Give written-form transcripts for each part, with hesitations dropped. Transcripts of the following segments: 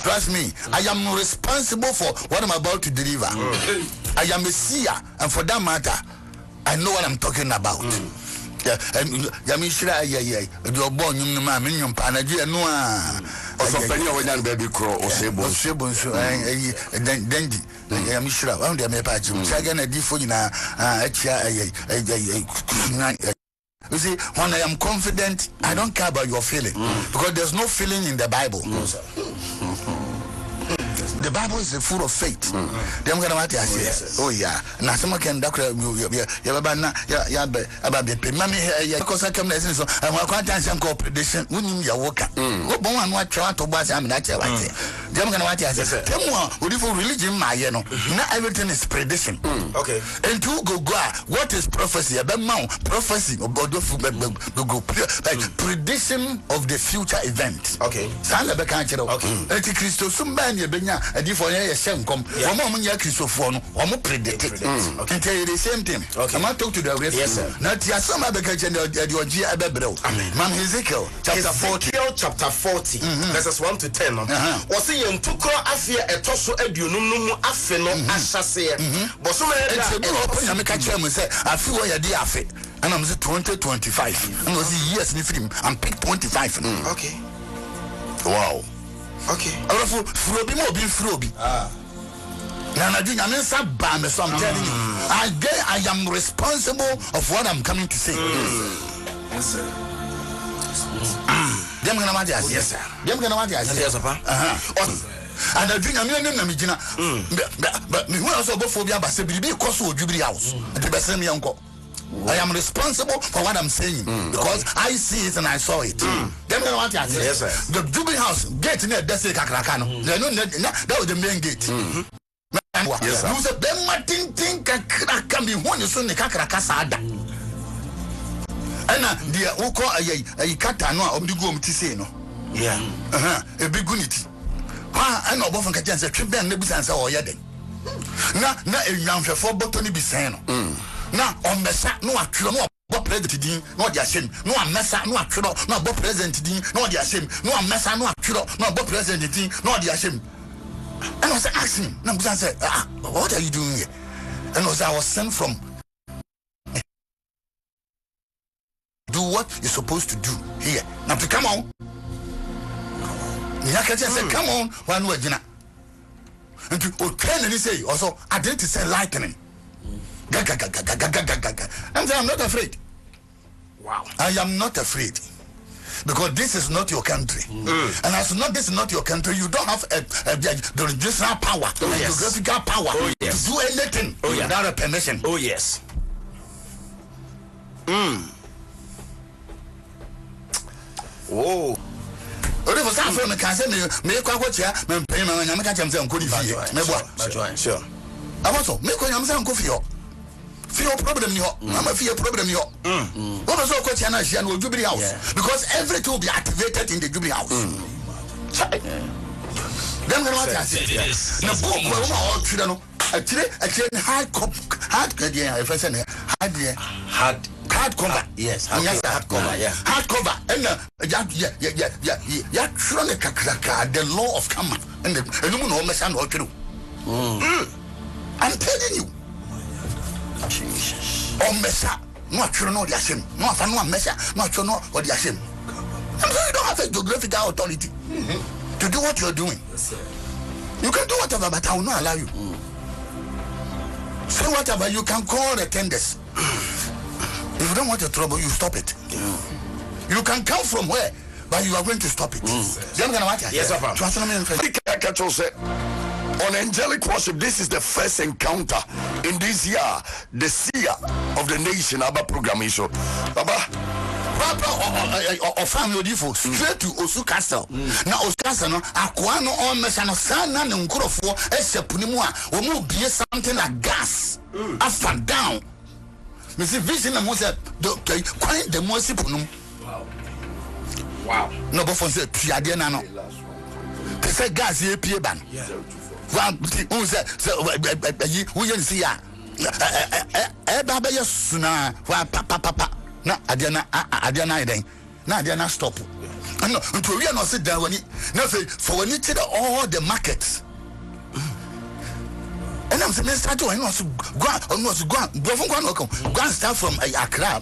Trust me, I am responsible for what I'm about to deliver. I am a seer, and for that matter, I know what I'm talking about. Yeah, Yamishra, you're born, you know, Panagia, no. Also, when baby crow or sable, then Yamishra, I'm the Mepachum, Sagan, a different. You see, when I am confident, I don't care about your feeling because there's no feeling in the Bible. The Bible is full of faith. Them gonna what I say. Oh yeah. Now someone can doctor you because I come there so I want attention cooperation when you work. Go bon one try to boss am na che what. Them gonna what I say. Them one with religion my you know. Not everything is prediction. Okay. And to go what is prophecy? About prophecy about like prediction of the future event. Okay. Sanda be kan kire. Okay. Eti Christo sumba ne benya for ye shem come. Omo nya Christopher no, omo predict it. Okay. The same thing. Okay. I'm talk to the rest. Yes, sir. Now tia some be kan kire the oji abebrel. Man Ezekiel chapter 40. Chapter 40 verses 1 to 10. O say ye ntukro afia etoso aduonum no mu afe no ahyase. Boso me da e open ya me ka kire mu say afi wo ye dey afe. And I'm say 2025. And was years in film. I'm pick 25. Okay. Wow. Okay. Frobi mo bin frobi. Now I'm telling you, I am responsible of what I'm coming to say. Yes, sir. Them gonna want yes, yes, sir. Them gonna want yes, yes, papa. And I drink a million namijina. But me who also go for the ambassador be cause of Jubilee house. The best me uncle. I am responsible for what I'm saying because I see it and I saw it. Them gonna want yes, sir. The Jubilee house gate near that's it kakrakano. That was the main gate. Yes, sir. You say them Martin think kakraka me when you so ne kakraka sada. And the who call a kata no omdigo omtise no. Yeah. A big unity. I know both from Kajan said trip then nebusan say or yaden. Na a young for botany be saying. Now on messa no atro no bob president din no dia shame no messa no atro no bob president din no dia shame no messa no atro no bob president din no dia shame. And I was asking him, I said, what are you doing here? And I was sent from do what you're supposed to do here. Now to come on. I said, come on, one word, and to turn and say also I didn't say lightning. I'm not afraid. Wow. I am not afraid. Because this is not your country. And as not this is not your country, you don't have the regional power, geographical power to do anything without a permission. Oh yes. Oh. For some from the cancer, me pay my sure. I also make fear problem I'm a fear problem what was all question and Jubilee house because everything will be activated in the Jubilee house. Then what I said the book all children actually hard cover. Yes, hard cover and the law of karma and the I'm telling you. Jesus. Oh, Messa, no, you know the shame. No, I know Messa, not you know what the shame. I'm sorry, you don't have a geographical authority to do what you're doing. Yes, you can do whatever, but I will not allow you. Say whatever, you can call the tenders. If you don't want the trouble, you stop it. You can come from where, but you are going to stop it. Yes, Papa. On angelic worship, this is the first encounter in this year, the seer of the nation, Abba program show. Baba, or family default straight to Osu Castle. Now Osu Castle, no, Aquano on Messano Sana and Grofo, Esepunimua, or move be something like gas up and down. Mr. Vision and Mose, quite the Mosipunum. Wow. No, but for the Piadiana, no. They say gas here, Pierban. Who said, we didn't see ya. Baba, yes, papa, na Adiana, Now they are not stop. No, until we are not sit down when it for when you take all the markets. And I'm saying, start to go and start from Accra,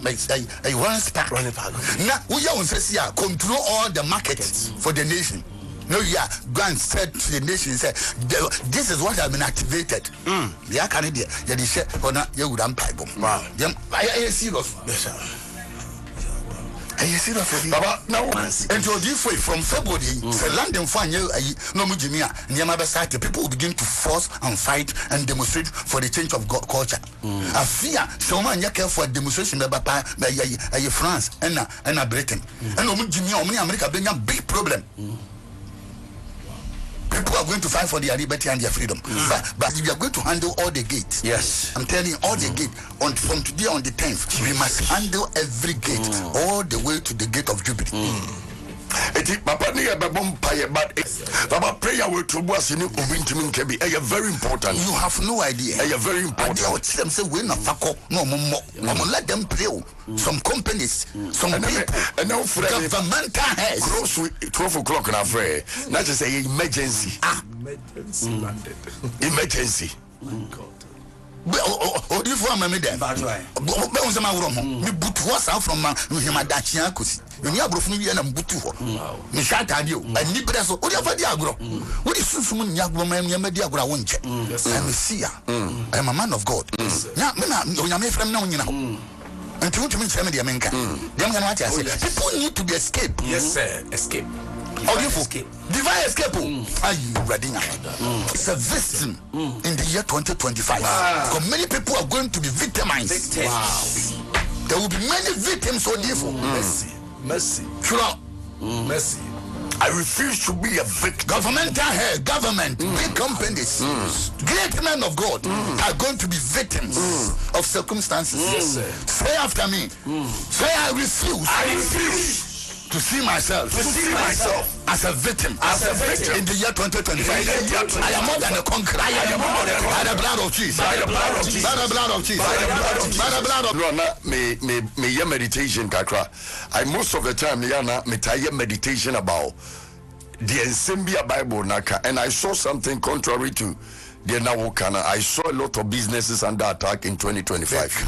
a one star. Now we are control all the markets for the nation. No, yeah, go and said to the nation, say, this is what has been activated. The Canadian, yeah, they said, or not, you would unpipe them. Wow, I serious. Yes, sir. I serious. Baba, now, and so different from February, London fine, no Mujimia, Yamaba the people will begin to force and fight and demonstrate for the change of culture. I fear so many care for demonstration by France and Britain. And Mujimia, America, bring a big problem. People are going to fight for their liberty and their freedom, but we are going to handle all the gates. Yes, I'm telling you, all the gate from today on the 10th, we must handle every gate all the way to the gate of Jubilee. Papa Papa prayer will to was in very important. You have no idea. Very important. Them say we not no more. Let them pray. Some companies, some people, and now governmental heads. Close 12 o'clock now, Frey. Not to say emergency. Emergency. Oh, you for me then. But was my room. Me boot was out from Himadachian Kusi. When you are broken, you and Butu. Me shot at you. And Nibras, what you have a diagro. What is Susun Yagroman Yamadiagra won't. I'm a seer. I'm a man of God. Now, I may from now, you know. And to me, family, America. People need to be escaped. Yes, sir. Escape. Or you escape. Divine escape. Are you ready now? It's a victim in the year 2025. Because many people are going to be victimized. Wow. There will be many victims so therefore. Mercy. Sure. Mercy. I refuse to be a victim. Governmental head, government, big companies, great men of God are going to be victims of circumstances. Yes, sir. Say after me. Say I refuse. I refuse to see myself as a victim. In the year 2025. I am more than a conqueror. I am more than a conqueror. By the blood of Jesus. By the blood of Jesus. By the blood of Jesus. By the blood of Jesus. By the blood of Jesus. Me meditation kakra. I most of the time me tie meditation about the Ensembia Bible naka, and I saw something contrary to the Nawokana. I saw a lot of businesses under attack in 2025.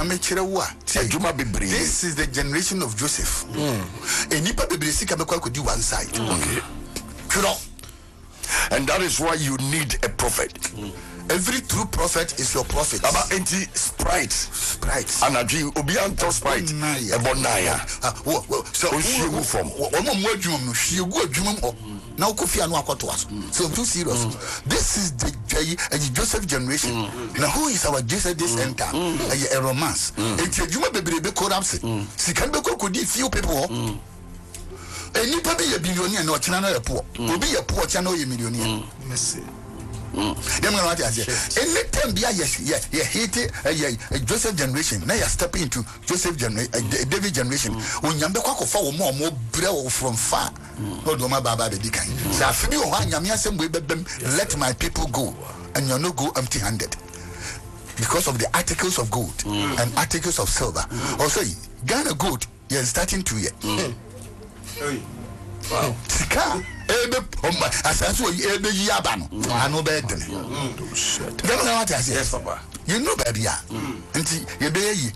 This is the generation of Joseph. Could do one side. Okay. And that is why you need a prophet. Every true prophet is your prophet. About sprite. And a G Obianto sprite. So she move from now Kofi Anu to us. So too serious. This is the Joseph generation. Now who is our Joseph this enter? A romance. It's a Juma baby collapse. Sikanbeko could few people. And you be a billionaire, no channel poor. Will be a poor channel a millionaire. Mercy. Anytime be a Joseph generation. Now you step into Joseph generation, David generation. When you for more brew from far. No, do my baba the kind. So if you want let my people go, and you're not go empty-handed because of the articles of gold and articles of silver. Also, Ghana gold you're starting to hear. Wow. Sika ebe asaso ebe yabano ano bedene. Dem na what I say. Yes, papa. You know baby ah. Nti ye be yi.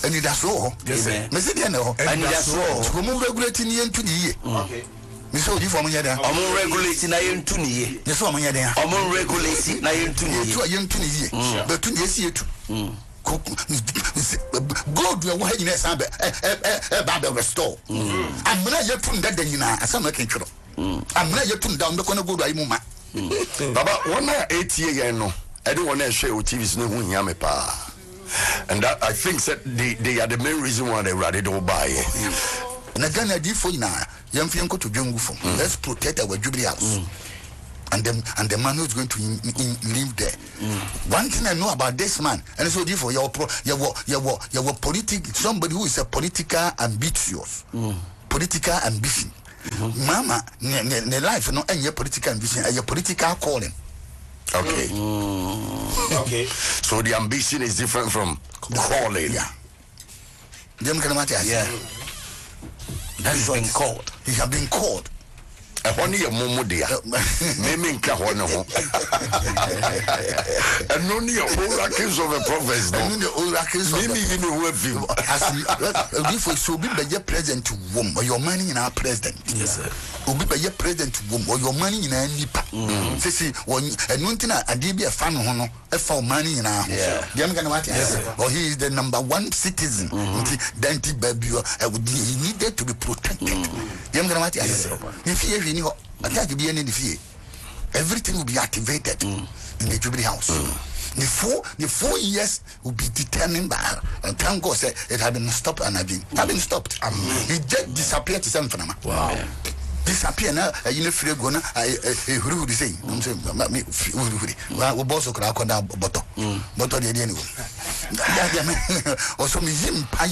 Ani da so. Yes sir. Me se dey na ho. Ani da so. Ko mu regulate ni yentu ni ye. Okay. Me so di for mo yeda. Omo regulate na yentu ni ye. Me so mo yeda. Omo regulate na yentu ni ye. Yentu ni ye. Betu ni esi etu. God we want in esa be restore. Amna ye tun da nyina asama kan tworo. Amna ye tun da mbeko na God ayi mu ma. Baba one 8 year no. I don't want to share with TVs no hu hia me pa. And that I think that they are the main reason why they rather don't buy it. Na Ghana di fo ina yam fi enko to dwengu fo. Let's protect our Jubilee house. And the man who's going to live there. One thing I know about this man, and so therefore your somebody who is a political ambitious, political ambition. Mama, ne life no any political ambition, a political calling. Okay. Okay. So the ambition is different from calling. Yeah. Them can matter. Yeah. He's been called. He has been called. Honey, a momodia. Naming Kahona. And only oracles of a prophets. The oracles of maybe you know with you. As if we should be your present to womb or your money in our president. Yes, sir. Will be your present to womb or your money in a nipa. See, when a Nuntina, a DB, a fan hono, a for money in our house. Or he is the #1 citizen. Then baby, he needed to be protected. If he attack be any fear, everything will be activated in the Jubilee House. The 4 years will be determined by, and thank God said it had been stopped and had been stopped. He just disappeared to some phenomenon. Wow. Disappear now, you know, free gonna, who would say, I'm saying, we both could have down bottle, the anyway. Also, me him pie.